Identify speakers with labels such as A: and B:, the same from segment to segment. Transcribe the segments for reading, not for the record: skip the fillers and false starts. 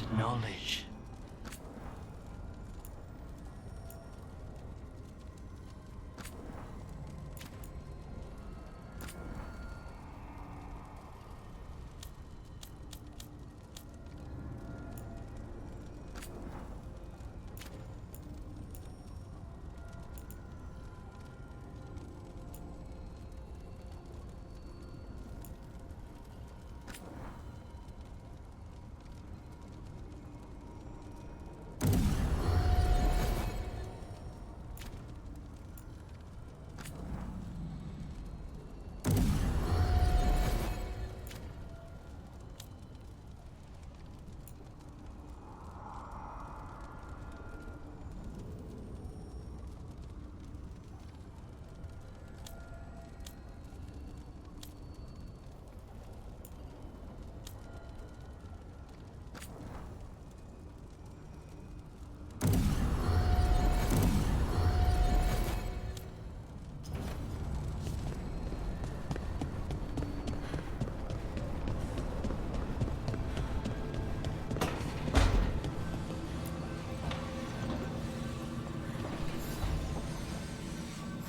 A: need knowledge.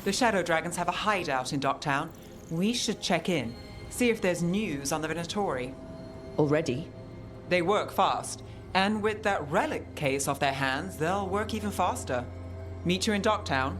B: The Shadow Dragons have a hideout in Docktown. We should check in, see if there's news on the Venatori.
C: Already?
B: They work fast, and with that relic case off their hands, they'll work even faster. Meet you in Docktown.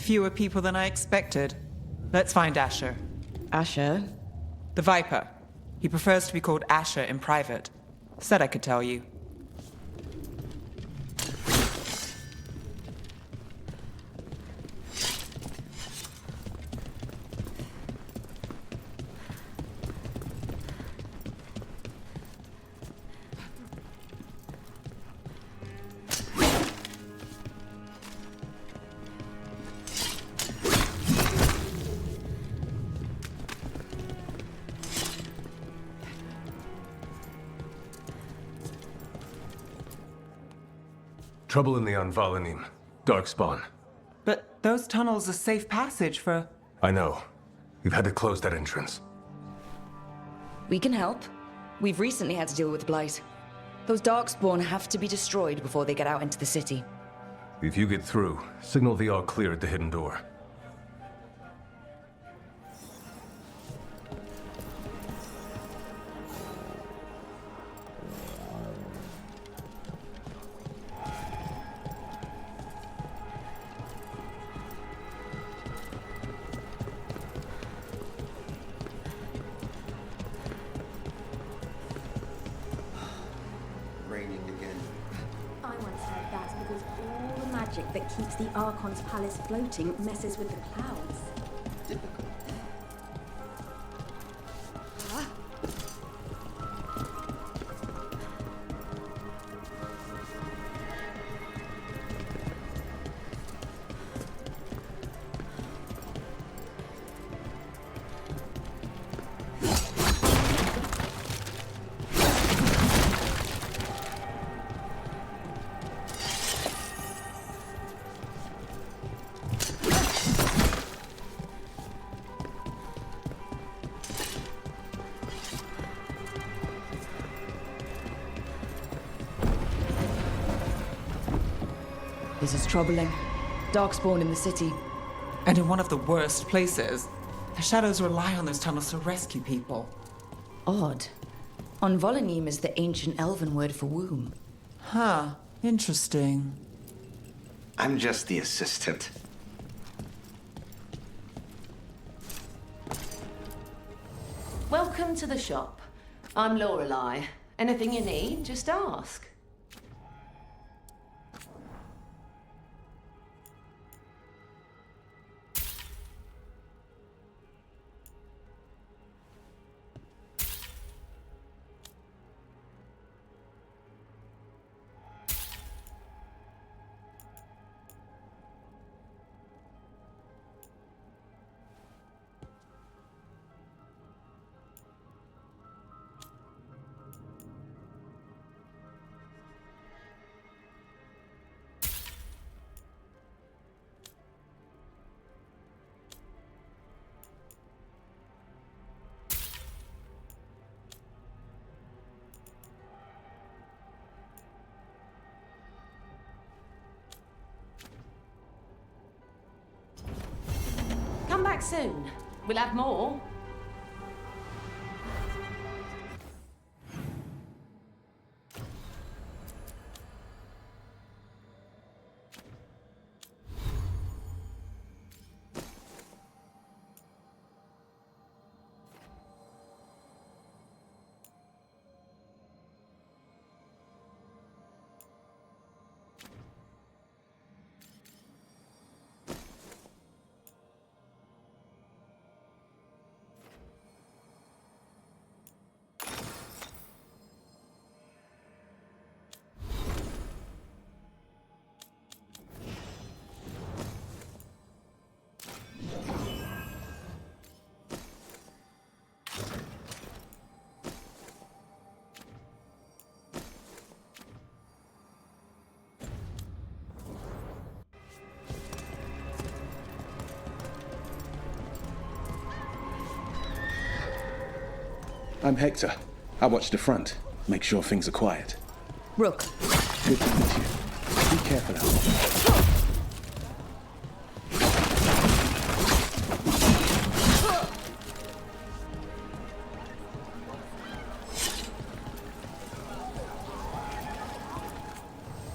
B: Fewer people than I expected. Let's find Asher.
C: Asher?
B: The Viper. He prefers to be called Asher in private. Said I could tell you.
D: Trouble in the Anvalanim. Darkspawn.
B: But those tunnels are safe passage for...
D: I know. We've had to close that entrance.
C: We can help. We've recently had to deal with Blight. Those Darkspawn have to be destroyed before they get out into the city.
D: If you get through, signal the all clear at the hidden door.
E: That keeps the Archon's palace floating messes with the clouds.
F: Difficult.
C: This is troubling. Darkspawn in the city.
B: And in one of the worst places. The shadows rely on those tunnels to rescue people.
C: Odd. On Volonym is the ancient elven word for womb.
B: Huh. Interesting.
A: I'm just the assistant.
F: Welcome to the shop. I'm Lorelei. Anything you need, just ask. Come back soon. We'll have more.
G: I'm Hector. I watch the front. Make sure things are quiet.
C: Rook.
G: Good to meet you. Be careful out there.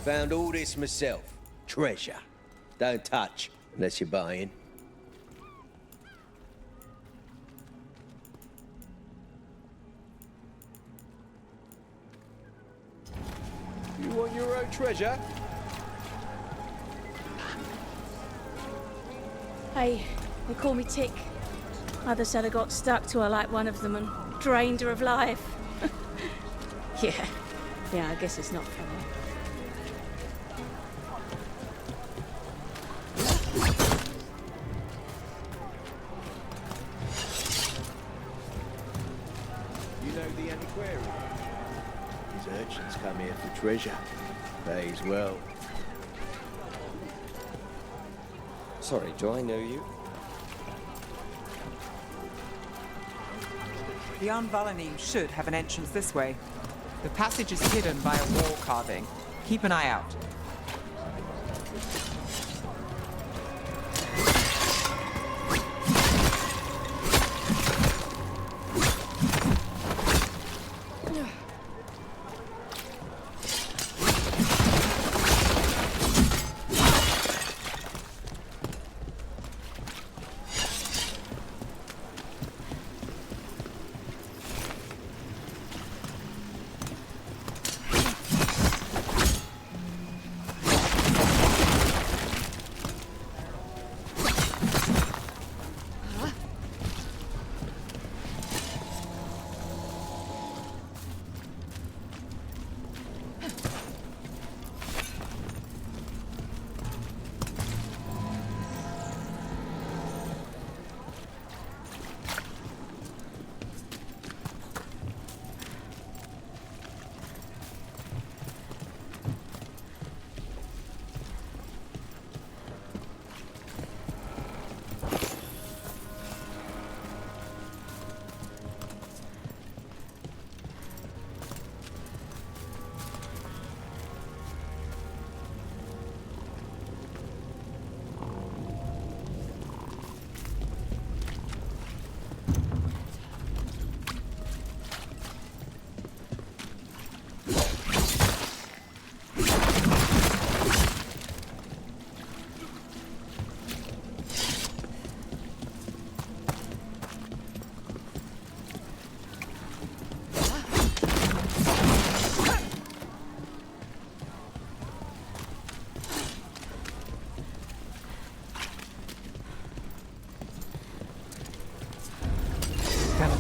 H: Found all this myself. Treasure. Don't touch unless you're buying. You want your own treasure?
I: Hey, they call me Tick. Mother said I got stuck to her like one of them and drained her of life. Yeah, I guess it's not funny.
H: You know the antiquarian? These urchins come here for treasure. Pays well.
J: Sorry, do I know you?
B: The Volonym should have an entrance this way. The passage is hidden by a wall carving. Keep an eye out.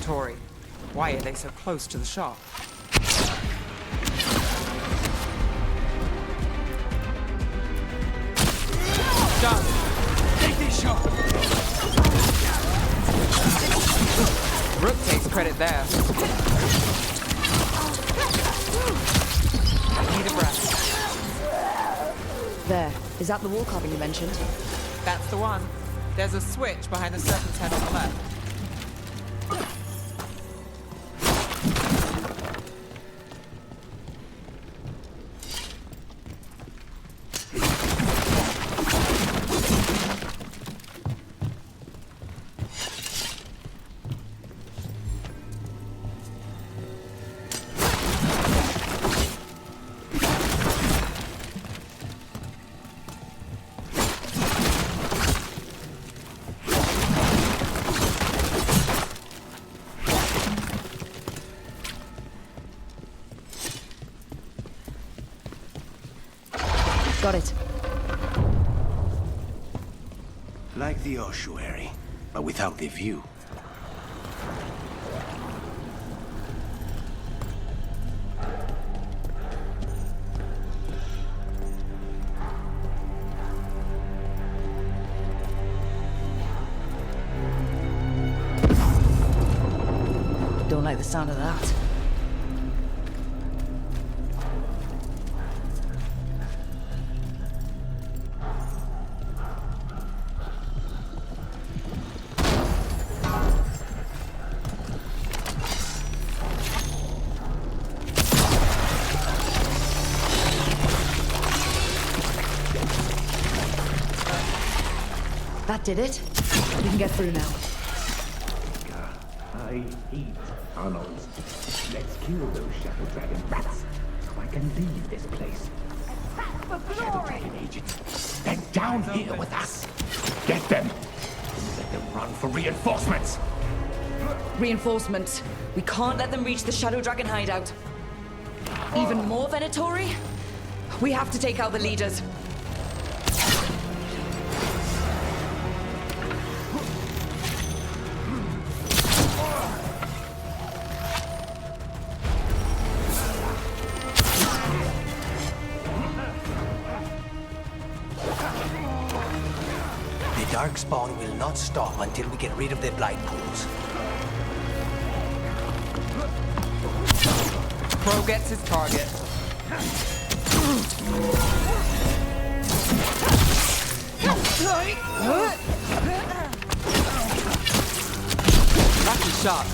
B: Venatori. Why are they so close to the shop? Done. Take this shot. Rook takes credit there. Need a breath.
C: There. Is that the wall carving you mentioned?
B: That's the one. There's a switch behind the serpent's head on the left.
C: Got it.
A: Like the ossuary, but without the view.
C: Don't like the sound of that. That did it. We can get through now.
K: I hate tunnels. Let's kill those Shadow Dragon rats so I can leave this place.
E: Attack for
K: Shadow
E: glory!
K: Dragon agents, they're down here with us. Get them. Let them run for reinforcements.
C: Reinforcements. We can't let them reach the Shadow Dragon hideout. Even more Venatori? We have to take out the leaders.
L: The Darkspawn will not stop until we get rid of their blight pools.
B: Crow gets his target. Lucky shot.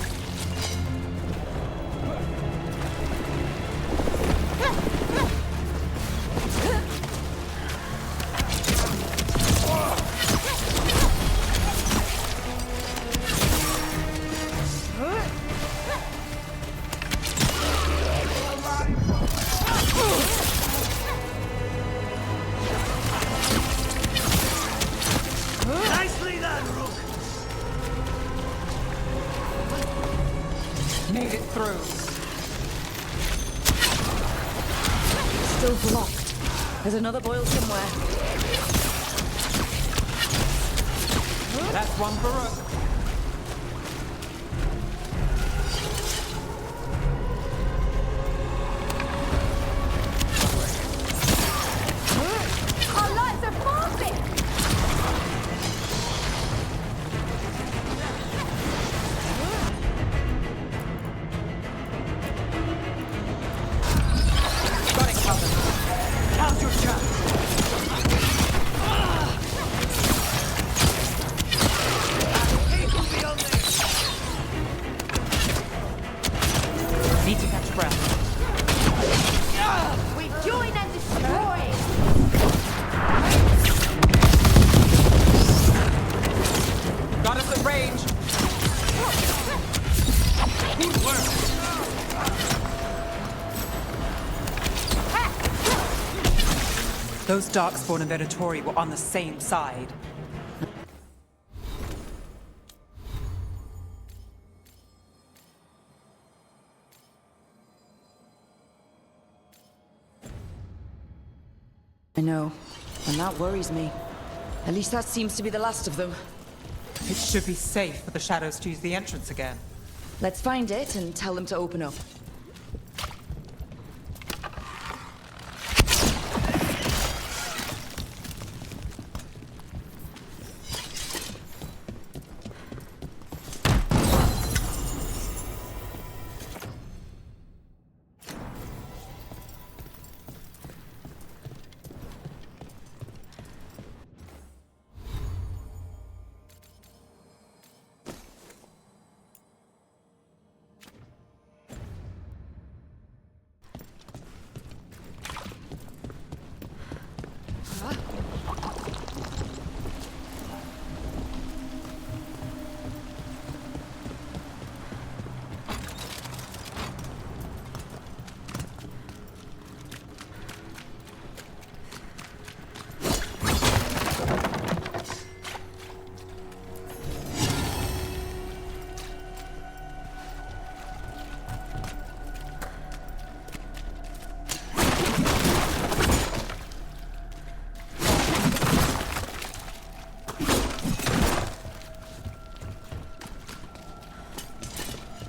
L: Nicely done, Rook!
B: Made it through.
C: Still blocked. There's another boil somewhere.
B: That's one for Rook.
E: Our lights are falling!
B: Got it covered.
L: Count your chance!
B: Need to catch breath.
E: We join and destroy!
B: Got us at range.
L: Good work!
B: Those Darkspawn and Venatori were on the same side.
C: I know. And that worries me. At least that seems to be the last of them.
B: It should be safe for the shadows to use the entrance again.
C: Let's find it and tell them to open up.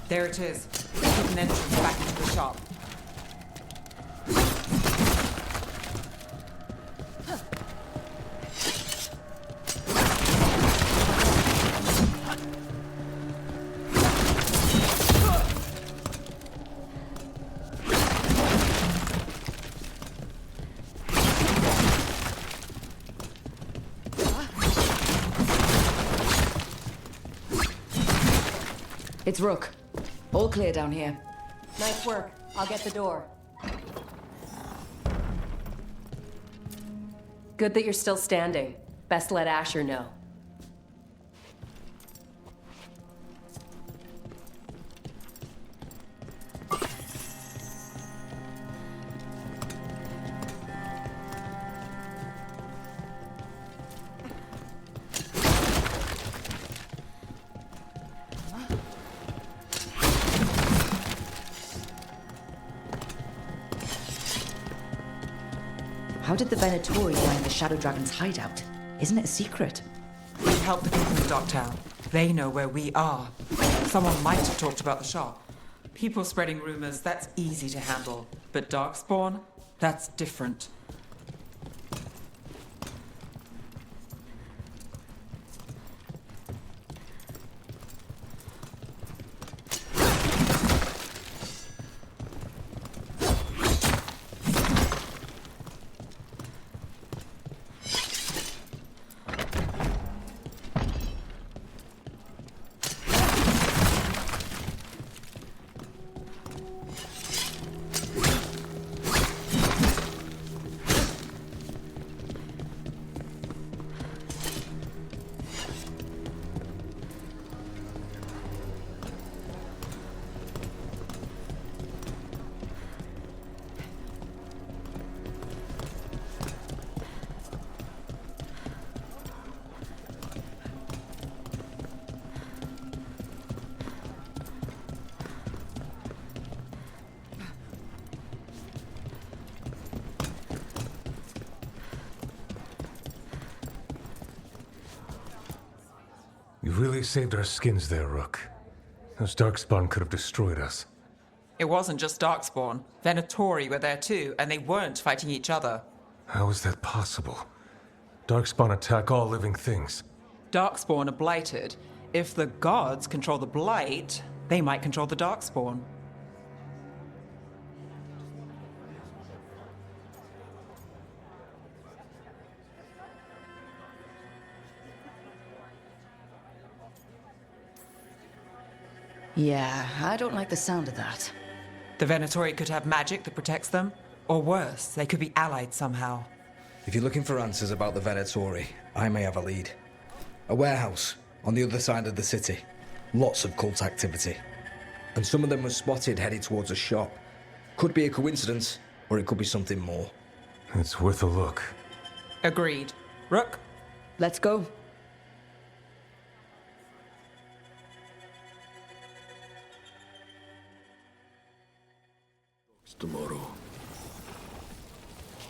B: There it is. Hidden entrance back into the shop.
C: It's Rook. All clear down here.
F: Nice work. I'll get the door. Good that you're still standing. Best let Asher know.
C: How did the Venatori find the Shadow Dragon's hideout? Isn't it a secret?
B: We help the people in Docktown. They know where we are. Someone might have talked about the shop. People spreading rumors, that's easy to handle. But Darkspawn, that's different.
D: You really saved our skins there, Rook. Those Darkspawn could have destroyed us.
B: It wasn't just Darkspawn. Venatori were there too, and they weren't fighting each other.
D: How is that possible? Darkspawn attack all living things.
B: Darkspawn are blighted. If the gods control the blight, they might control the Darkspawn.
C: Yeah, I don't like the sound of that.
B: The Venatori could have magic that protects them, or worse, they could be allied somehow.
M: If you're looking for answers about the Venatori, I may have a lead. A warehouse on the other side of the city. Lots of cult activity. And some of them were spotted headed towards a shop. Could be a coincidence, or it could be something more.
D: It's worth a look.
B: Agreed. Rook?
C: Let's go.
A: Tomorrow.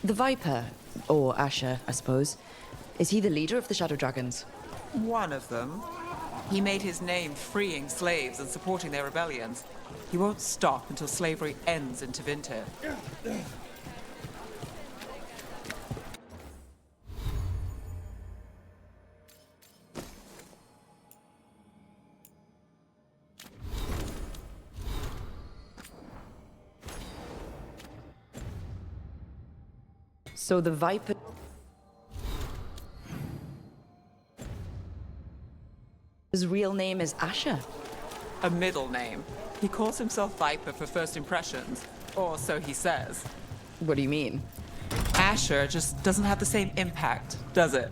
C: The Viper, or Asher, I suppose. Is he the leader of the Shadow Dragons?
B: One of them. He made his name freeing slaves and supporting their rebellions. He won't stop until slavery ends in Tevinter.
C: So the Viper... His real name is Asher.
B: A middle name. He calls himself Viper for first impressions. Or so he says.
C: What do you mean?
B: Asher just doesn't have the same impact, does it?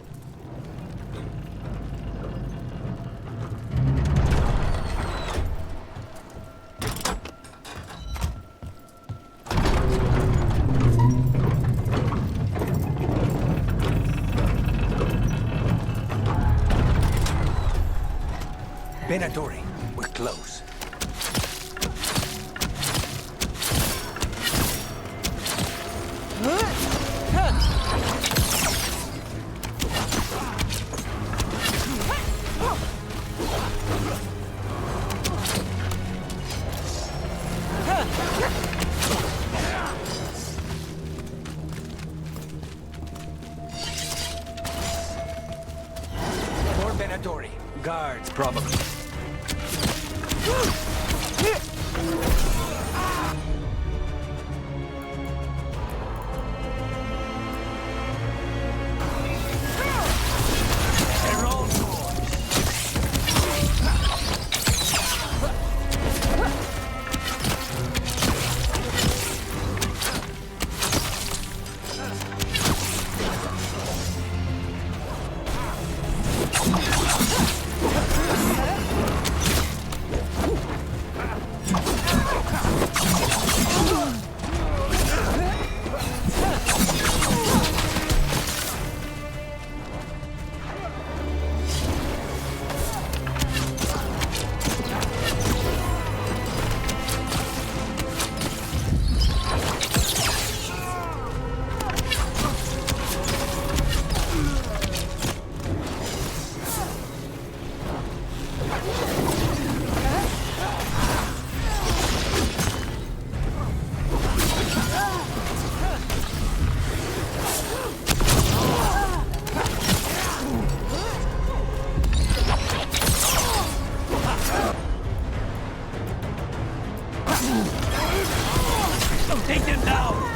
L: Venatori, we're close. More Venatori. Guards, probably. Take them down!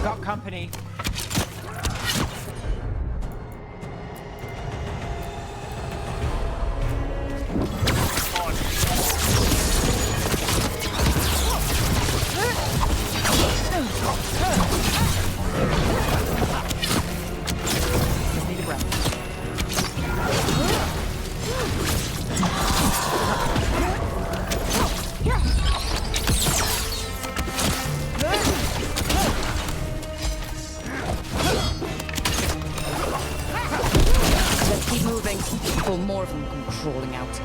B: Got company. Need a breath.
C: Let's keep moving before more of them come crawling out.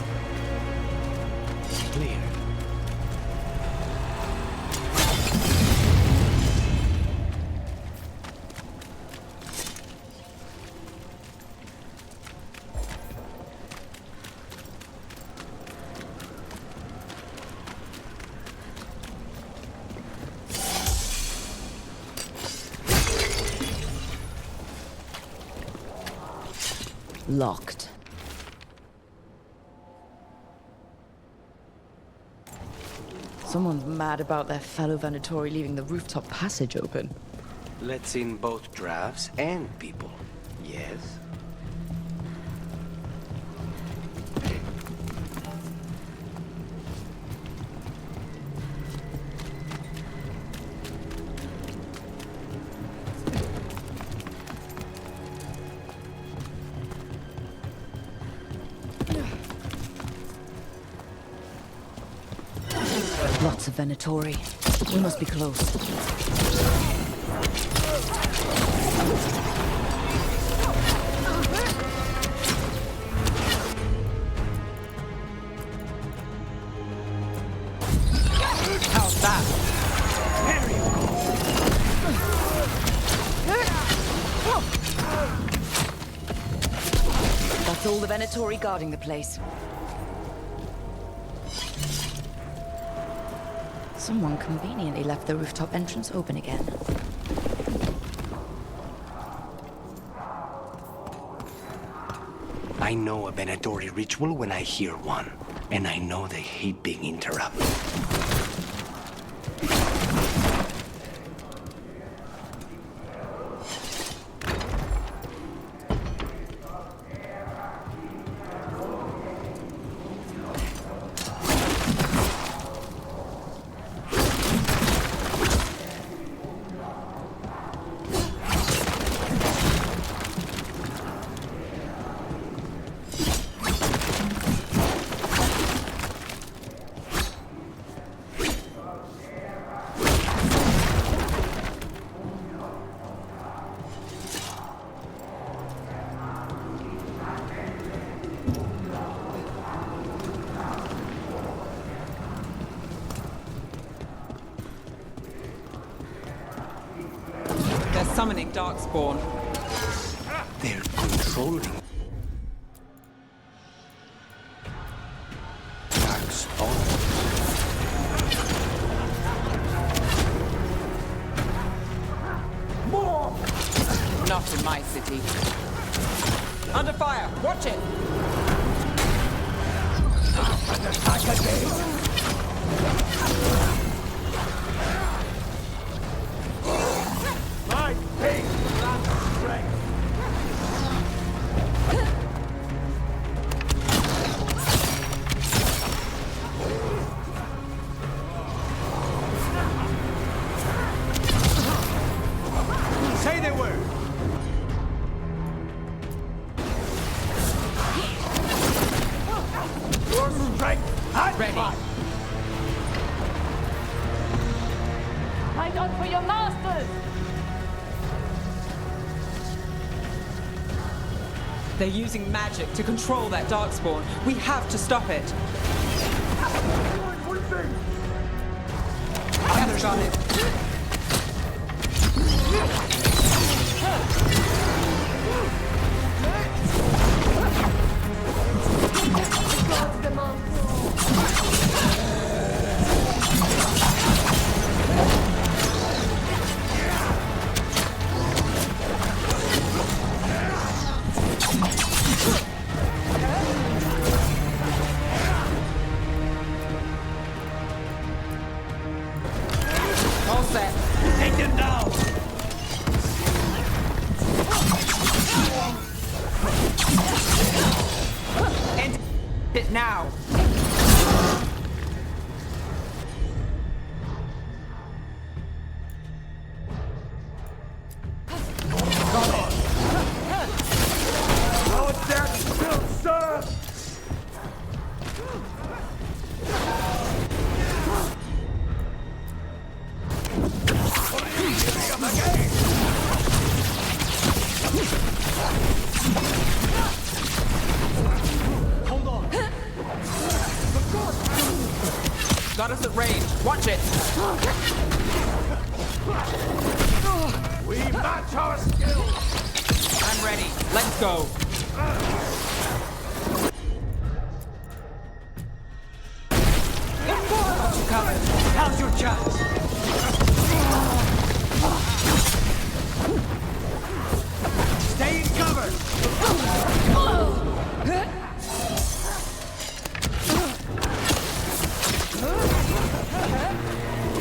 L: Clear.
C: Locked. Someone's mad about their fellow Venatori leaving the rooftop passage open.
A: Let's in both drafts and people. Yes?
C: Lots of Venatori. We must be close.
B: How's that?
C: That's all the Venatori guarding the place. Someone conveniently left the rooftop entrance open again.
A: I know a Venatori ritual when I hear one, and I know they hate being interrupted.
B: Summoning Darkspawn.
A: They're controlling Darkspawn.
B: More! Not in my city. Under fire! Watch it!
A: Say the word! Your strength!
B: Ready.
I: Fight on for your masters!
B: They're using magic to control that Darkspawn. We have to stop it. I've got it. All set.
A: Take them down!
B: End it now.
A: Our death still serves! Hold on!
B: Got us at range. Watch it.
A: We match our skills!
B: I'm ready. Let's go. Got you covered.
A: Now's your chance! Stay in cover!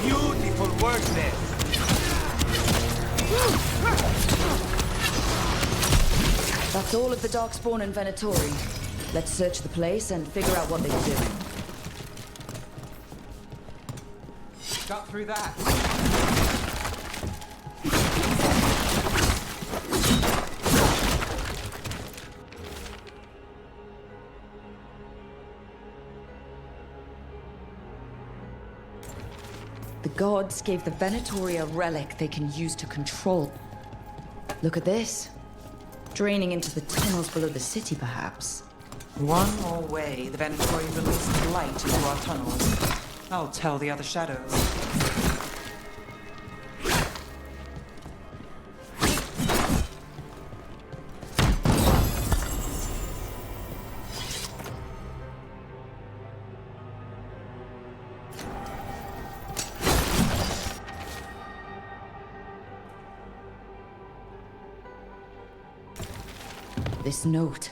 A: Beautiful work there.
C: That's all of the Darkspawn and Venatori. Let's search the place and figure out what they're doing.
B: Got through that.
C: The gods gave the Venatori a relic they can use to control. Look at this. Draining into the tunnels below the city, perhaps.
B: One more way the Venatori released light into our tunnels. I'll tell the other shadows.
C: This note.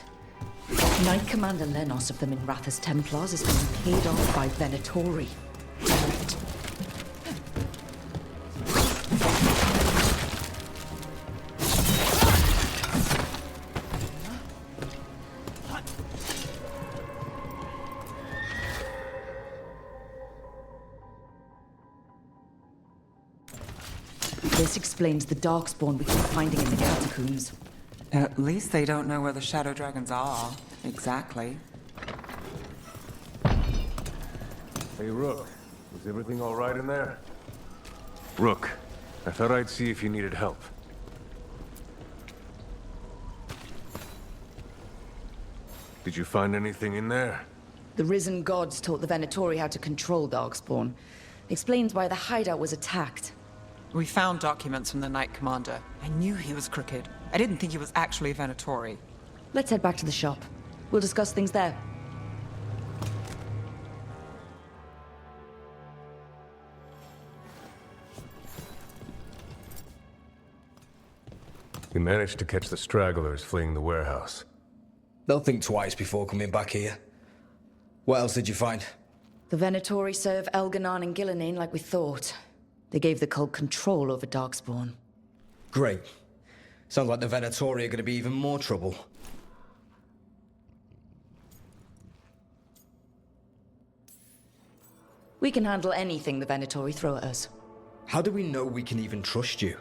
C: Knight Commander Lenos of the Minrathous Templars is being paid off by Venatori. Correct. This explains the Darkspawn we keep finding in the catacombs.
B: At least they don't know where the Shadow Dragons are. Exactly.
D: Hey, Rook. Is everything all right in there? Rook, I thought I'd see if you needed help. Did you find anything in there?
C: The Risen Gods taught the Venatori how to control Darkspawn. Explains why the hideout was attacked.
B: We found documents from the Knight Commander. I knew he was crooked. I didn't think he was actually Venatori.
C: Let's head back to the shop. We'll discuss things there.
D: We managed to catch the stragglers fleeing the warehouse.
M: They'll think twice before coming back here. What else did you find?
C: The Venatori serve Elganon and Gillinane like we thought. They gave the cult control over Darkspawn.
M: Great. Sounds like the Venatori are going to be even more trouble.
C: We can handle anything the Venatori throw at us.
M: How do we know we can even trust you?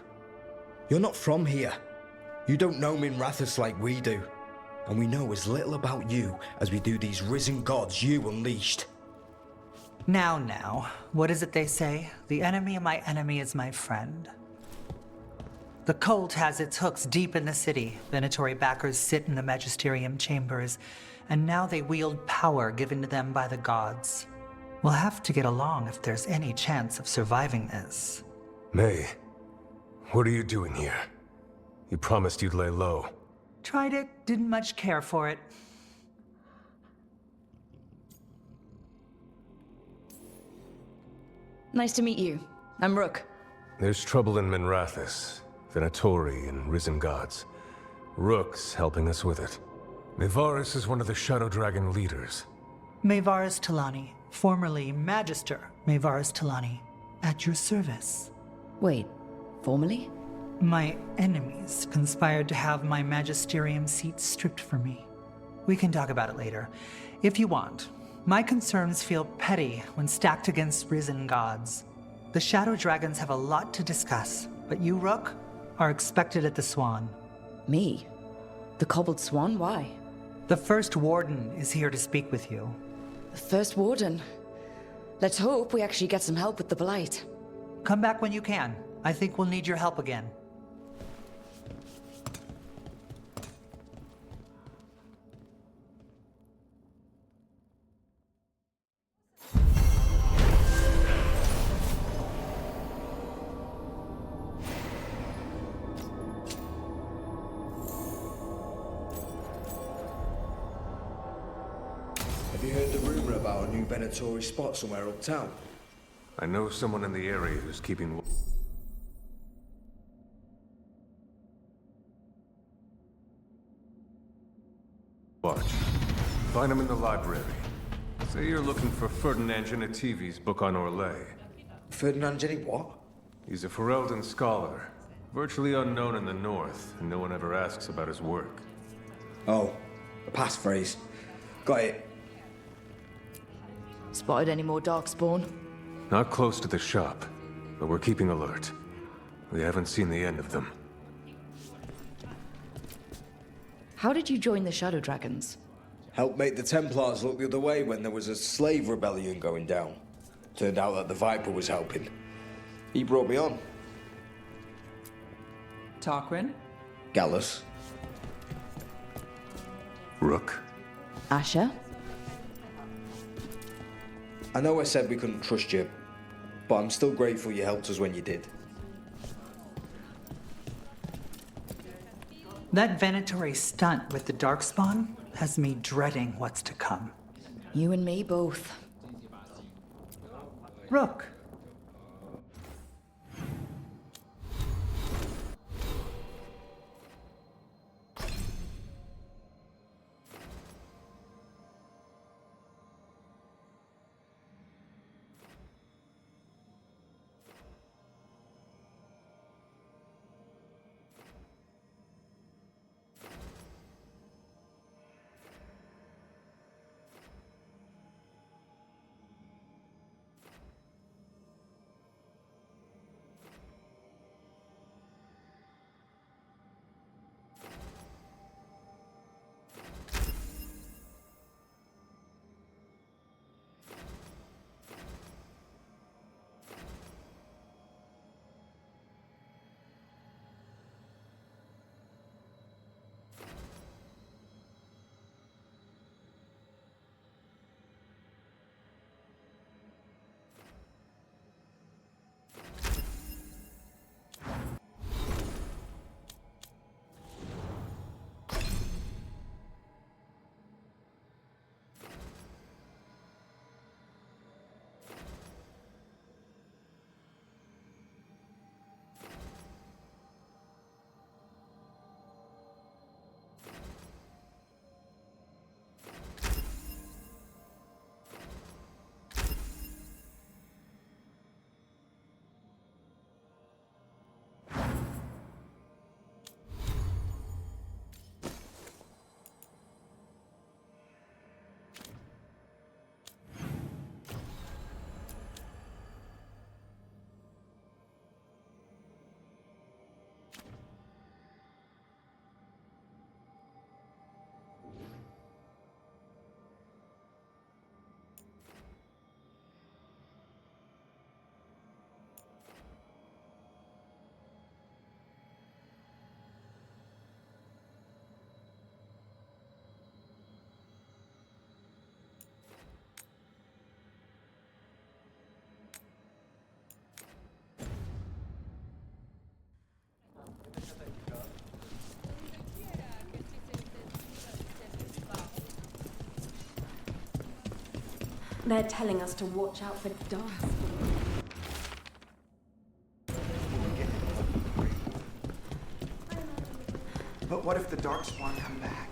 M: You're not from here. You don't know Minrathous like we do. And we know as little about you as we do these risen gods you unleashed.
N: Now, what is it they say? The enemy of my enemy is my friend. The cult has its hooks deep in the city. Venatori backers sit in the magisterium chambers, and now they wield power given to them by the gods. We'll have to get along if there's any chance of surviving this.
D: May, what are you doing here? You promised you'd lay low.
N: Tried it, didn't much care for it.
C: Nice to meet you. I'm Rook.
D: There's trouble in Minrathous, Venatori and Risen Gods. Rook's helping us with it. Mevaris is one of the Shadow Dragon leaders.
N: Mevaris Talani, formerly Magister Mevaris Talani, at your service.
C: Wait, formerly?
N: My enemies conspired to have my magisterium seat stripped from me. We can talk about it later, if you want. My concerns feel petty when stacked against risen gods. The Shadow Dragons have a lot to discuss, but you, Rook, are expected at the Swan.
C: Me? The Cobbled Swan? Why?
N: The First Warden is here to speak with you.
C: The First Warden? Let's hope we actually get some help with the Blight.
N: Come back when you can. I think we'll need your help again.
M: Have you heard the rumor about a new Venatori spot somewhere uptown?
D: I know someone in the area who's keeping watch. Find him in the library. Say you're looking for Ferdinand Genetivi's book on Orlais.
M: Ferdinand Genetivi what?
D: He's a Ferelden scholar, virtually unknown in the north, and no one ever asks about his work.
M: Oh, a passphrase. Got it.
C: Spotted any more darkspawn?
D: Not close to the shop, but we're keeping alert. We haven't seen the end of them.
C: How did you join the Shadow Dragons?
M: Helped make the Templars look the other way when there was a slave rebellion going down. Turned out that the Viper was helping. He brought me on.
B: Tarquin?
M: Gallus.
D: Rook?
C: Asher?
M: I know I said we couldn't trust you, but I'm still grateful you helped us when you did.
N: That Venatori stunt with the Darkspawn has me dreading what's to come.
C: You and me both.
N: Rook.
E: They're telling us to watch out for dark.
O: But what if the Darkspawn come back?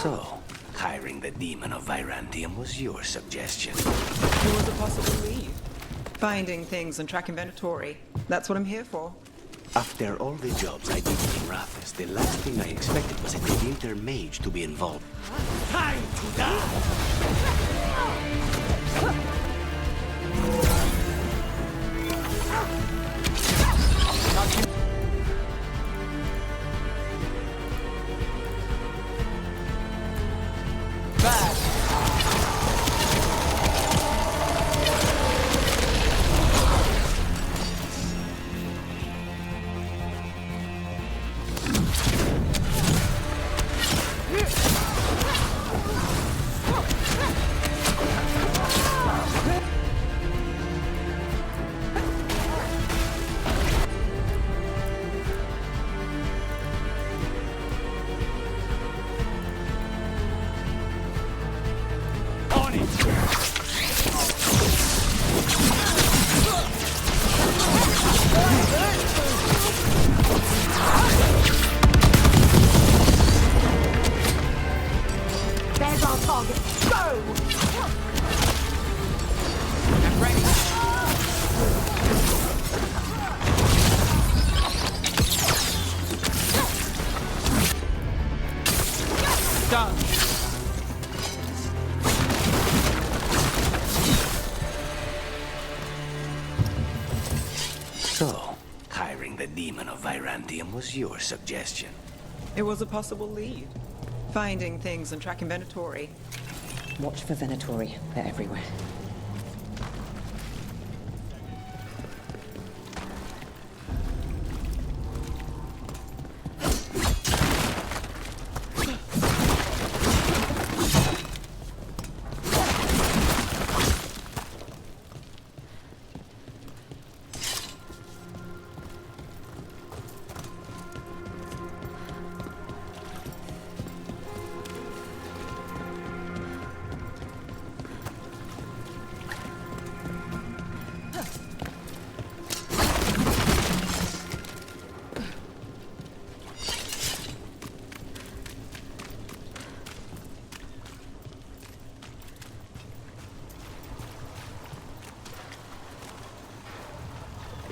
A: So, hiring the demon of Virandium was your suggestion.
B: It was a possible lead. Finding things and tracking Venatori. That's what I'm here for.
A: After all the jobs I did in Rathas, the last thing I expected was a Winter mage to be involved. Time to die!
B: done.
A: So, hiring the demon of Virantium was your suggestion.
B: It was a possible lead. Finding things and tracking Venatori.
C: Watch for Venatori. They're everywhere.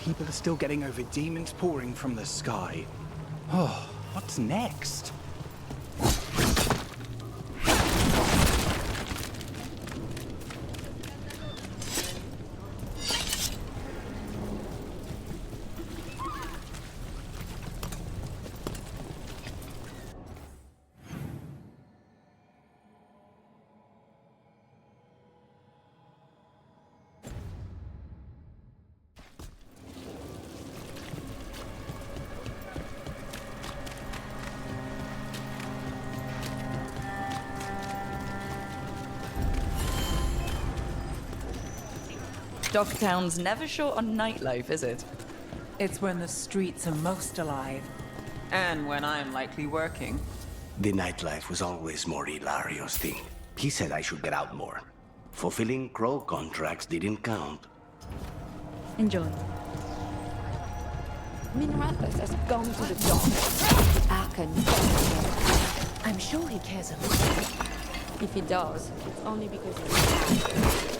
O: People are still getting over demons pouring from the sky. Oh, what's next?
C: Dogtown's never short on nightlife, is it?
B: It's when the streets are most alive. And when I'm likely working.
A: The nightlife was always more Hilario's thing. He said I should get out more. Fulfilling crow contracts didn't count.
C: Enjoy.
E: Minrathus has gone to the dock. Arkan. I'm sure he cares a lot. If he does, it's only because he's bad.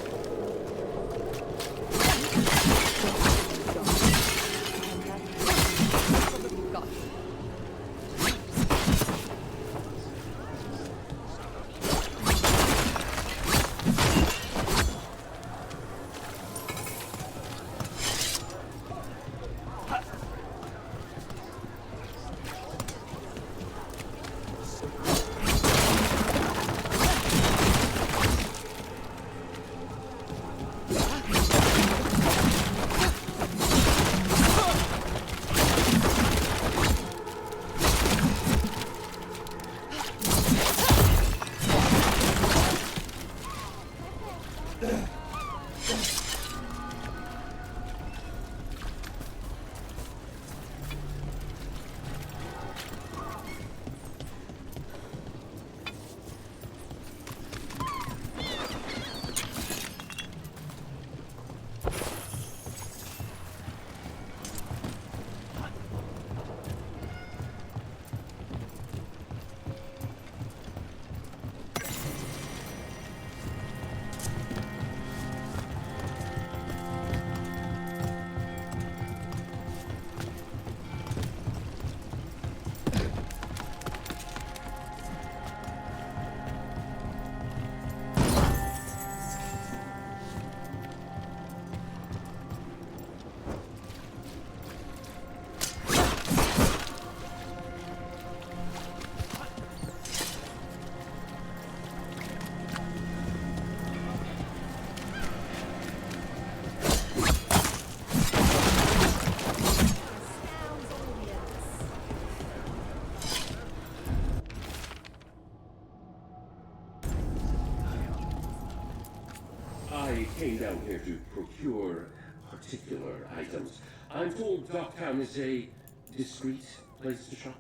P: I came down here to procure particular items. I'm told Dogtown is a discreet place to shop.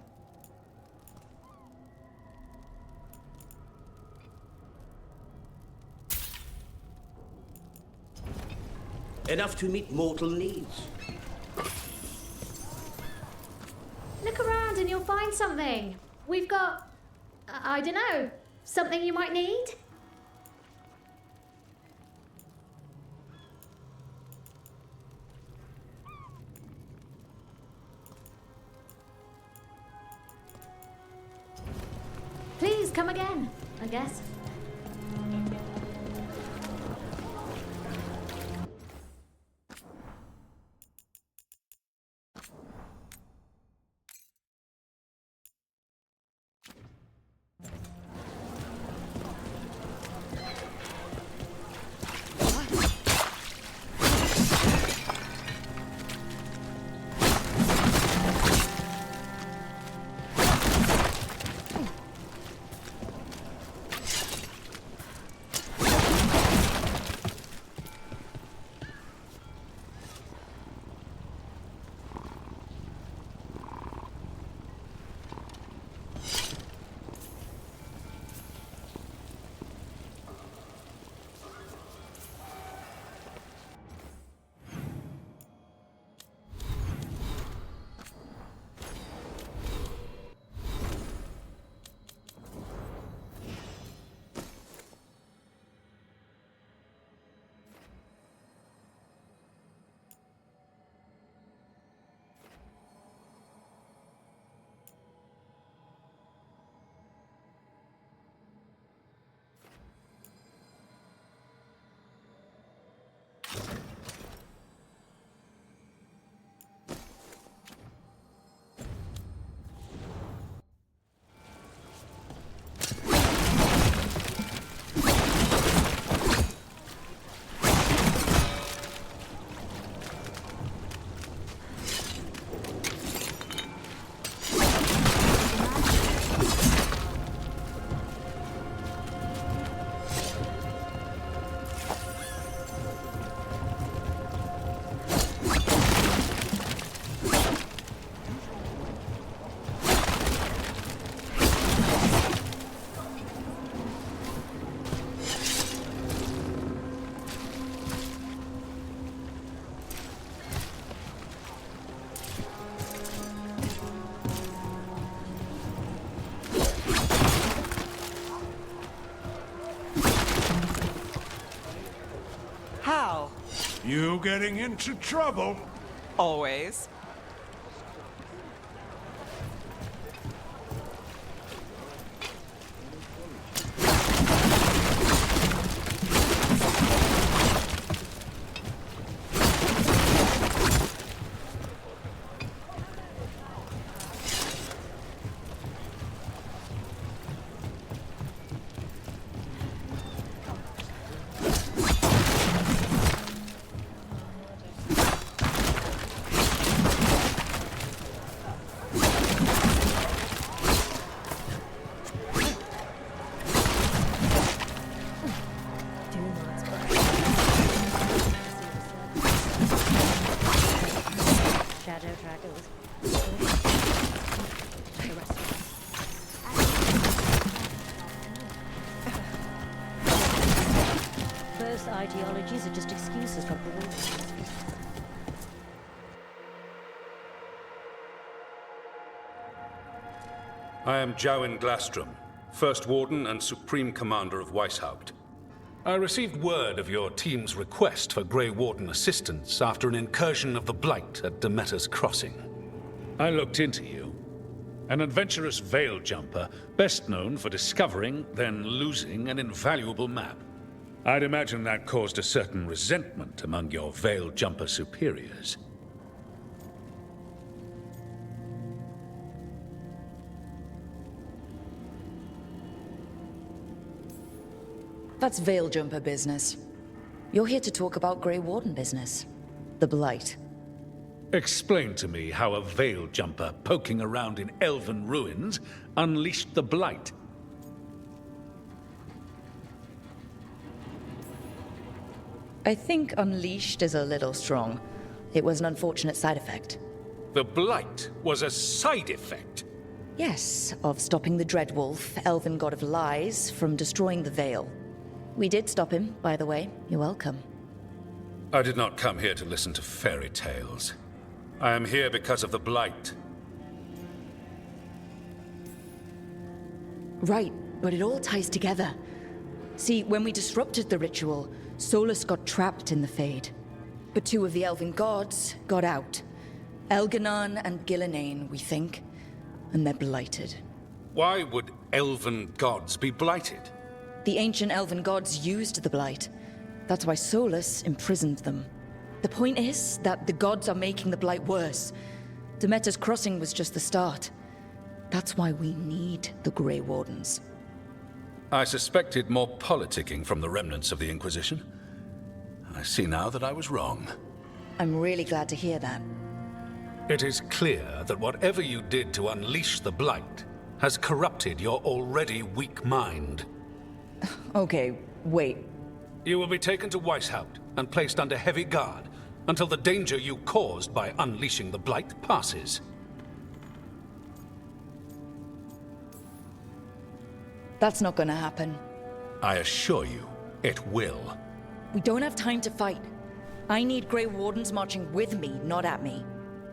A: Enough to meet mortal needs.
Q: Look around and you'll find something. We've got, I don't know, something you might need? Please Just come again, I guess.
B: How?
R: You getting into trouble?
B: Always.
S: Those ideologies are just excuses for boring.
T: I am Jowen Glastrom, First Warden and Supreme Commander of Weishaupt. I received word of your team's request for Grey Warden assistance after an incursion of the Blight at Demeter's Crossing. I looked into you. An adventurous veil jumper, best known for discovering, then losing an invaluable map. I'd imagine that caused a certain resentment among your veil jumper superiors.
C: That's Veil Jumper business. You're here to talk about Grey Warden business. The Blight.
T: Explain to me how a veil jumper poking around in elven ruins unleashed the Blight.
C: I think unleashed is a little strong. It was an unfortunate side effect.
T: The Blight was a side effect?
C: Yes, of stopping the Dreadwolf, elven god of lies, from destroying the Veil. We did stop him, by the way. You're welcome.
T: I did not come here to listen to fairy tales. I am here because of the Blight.
C: Right, but it all ties together. See, when we disrupted the ritual, Solus got trapped in the Fade. But two of the elven gods got out. Elganon and Gillenane, we think. And they're blighted.
T: Why would elven gods be blighted?
C: The ancient elven gods used the Blight. That's why Solus imprisoned them. The point is that the gods are making the Blight worse. Demeter's Crossing was just the start. That's why we need the Grey Wardens.
T: I suspected more politicking from the remnants of the Inquisition. I see now that I was wrong.
C: I'm really glad to hear that.
T: It is clear that whatever you did to unleash the Blight has corrupted your already weak mind.
C: Okay, wait.
T: You will be taken to Weishaupt and placed under heavy guard until the danger you caused by unleashing the Blight passes.
C: That's not gonna happen.
T: I assure you, it will.
C: We don't have time to fight. I need Grey Wardens marching with me, not at me.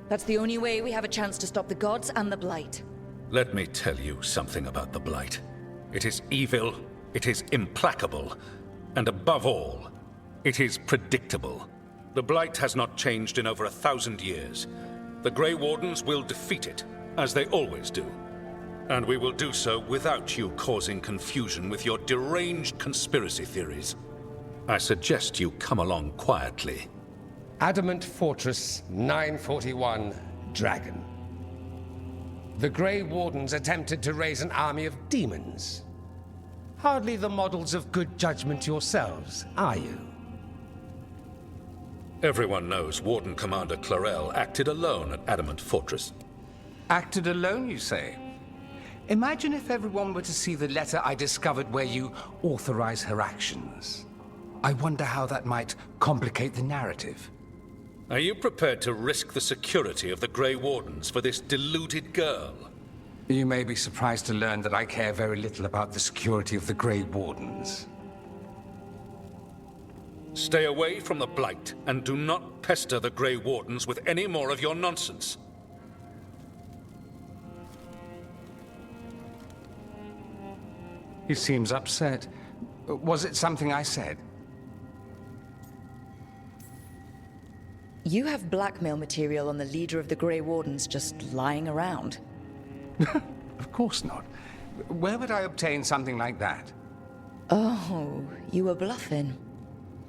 C: That's the only way we have a chance to stop the gods and the Blight.
T: Let me tell you something about the Blight. It is evil, it is implacable, and above all, it is predictable. The Blight has not changed in over 1,000 years. The Grey Wardens will defeat it, as they always do. And we will do so without you causing confusion with your deranged conspiracy theories. I suggest you come along quietly.
U: Adamant Fortress 941, Dragon. The Grey Wardens attempted to raise an army of demons. Hardly the models of good judgment yourselves, are you?
T: Everyone knows Warden Commander Clarel acted alone at Adamant Fortress.
K: Acted alone, you say? Imagine if everyone were to see the letter I discovered where you authorize her actions. I wonder how that might complicate the narrative.
T: Are you prepared to risk the security of the Grey Wardens for this deluded girl?
K: You may be surprised to learn that I care very little about the security of the Grey Wardens.
T: Stay away from the Blight, and do not pester the Grey Wardens with any more of your nonsense.
K: He seems upset. Was it something I said?
C: You have blackmail material on the leader of the Grey Wardens just lying around.
K: Of course not. Where would I obtain something like that?
C: Oh, you were bluffing.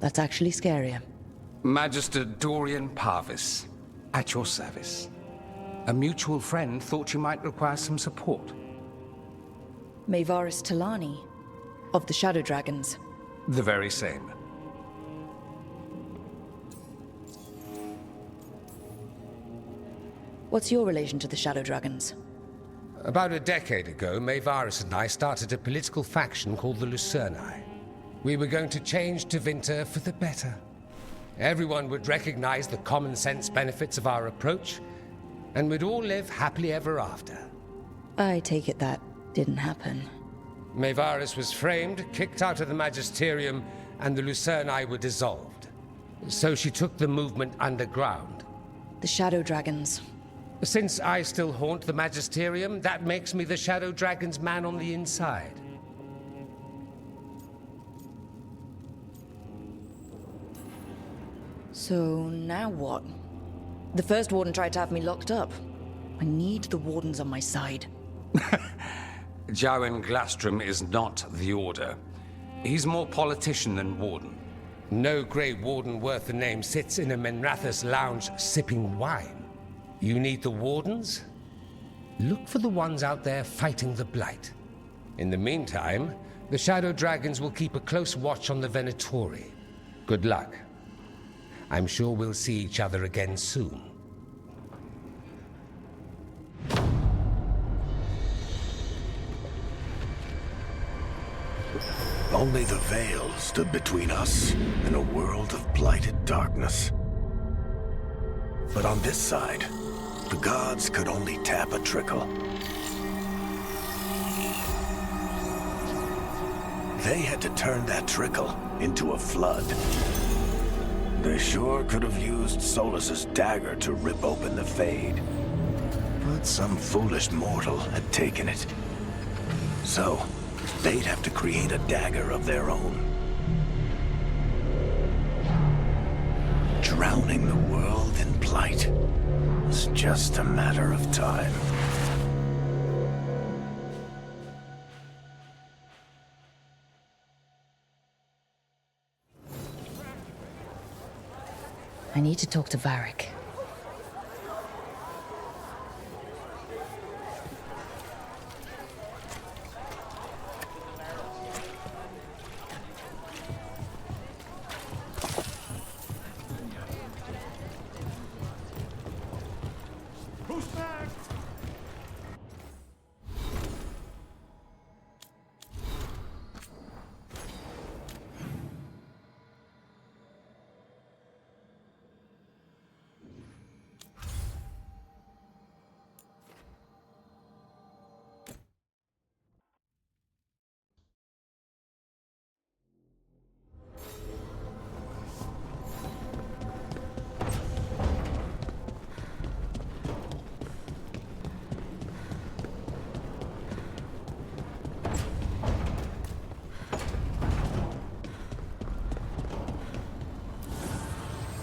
C: That's actually scarier.
K: Magister Dorian Parvis, at your service. A mutual friend thought you might require some support.
C: Maevaris Talani, of the Shadow Dragons.
K: The very same.
C: What's your relation to the Shadow Dragons?
U: About a decade ago, Maevaris and I started a political faction called the Lucerni. We were going to change Tevinter for the better. Everyone would recognize the common sense benefits of our approach, and we'd all live happily ever after.
C: I take it that didn't happen.
U: Maevaris was framed, kicked out of the Magisterium, and the Lucerni were dissolved. So she took the movement underground.
C: The Shadow Dragons.
U: Since I still haunt the Magisterium, that makes me the Shadow Dragon's man on the inside.
C: So now what? The first warden tried to have me locked up. I need the wardens on my side.
K: Jowen Glastrom is not the Order. He's more politician than warden.
U: No Grey Warden worth the name sits in a Menrathus lounge sipping wine. You need the wardens? Look for the ones out there fighting the Blight. In the meantime, the Shadow Dragons will keep a close watch on the Venatori. Good luck. I'm sure we'll see each other again soon.
A: Only the veil stood between us and a world of blighted darkness. But on this side, the gods could only tap a trickle. They had to turn that trickle into a flood. They sure could have used Solus's dagger to rip open the Fade. But some foolish mortal had taken it. So, they'd have to create a dagger of their own. Drowning the world in blight was just a matter of time.
C: need to talk to Varric.
R: Who's back?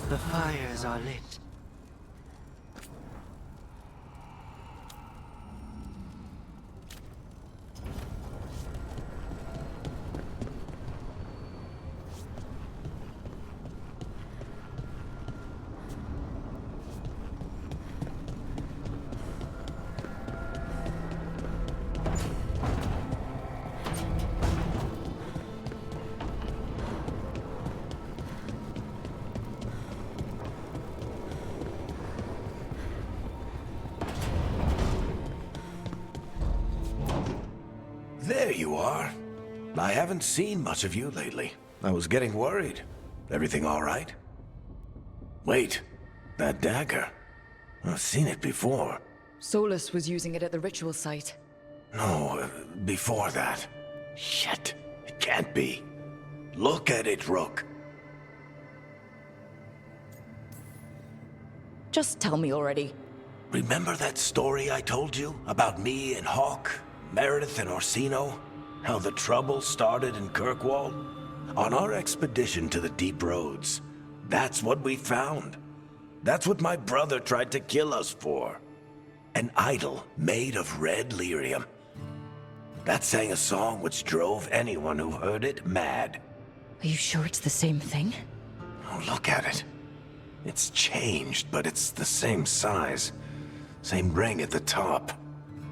L: The fires are lit.
A: There you are. I haven't seen much of you lately. I was getting worried. Everything all right? Wait, that dagger. I've seen it before.
C: Solus was using it at the ritual site.
A: No, before that. Shit, it can't be. Look at it, Rook.
C: Just tell me already.
A: Remember that story I told you about me and Hawk, Meredith and Orsino? How the trouble started in Kirkwall? On our expedition to the Deep Roads, that's what we found. That's what my brother tried to kill us for. An idol made of red lyrium. That sang a song which drove anyone who heard it mad.
C: Are you sure it's the same thing?
A: Oh, look at it. It's changed, but it's the same size. Same ring at the top.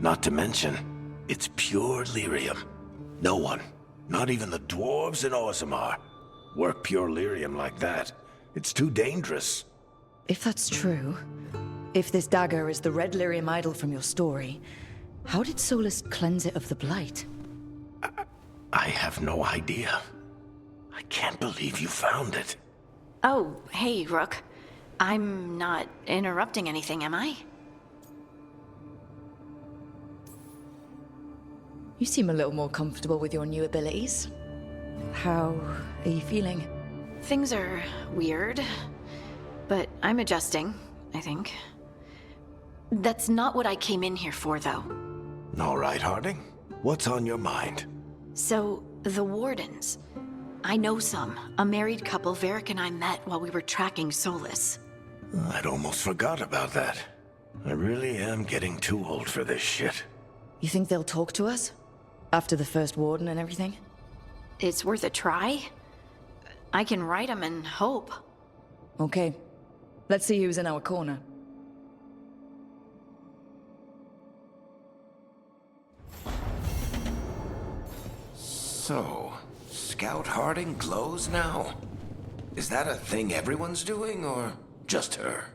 A: Not to mention, it's pure lyrium. No one, not even the dwarves in Orzammar, work pure lyrium like that. It's too dangerous.
C: If that's true, if this dagger is the red lyrium idol from your story, how did Solus cleanse it of the blight?
A: I have no idea. I can't believe you found it.
G: Oh, hey, Rook. I'm not interrupting anything, am I?
C: You seem a little more comfortable with your new abilities. How are you feeling?
G: Things are weird, but I'm adjusting, I think. That's not what I came in here for, though.
A: All right, Harding. What's on your mind?
G: So, the Wardens. I know some. A married couple Varric and I met while we were tracking Solus.
A: I'd almost forgot about that. I really am getting too old for this shit.
C: You think they'll talk to us? After the first warden and everything?
G: It's worth a try. I can write them and hope.
C: Okay. Let's see who's in our corner.
A: So, Scout Harding glows now? Is that a thing everyone's doing, or just her?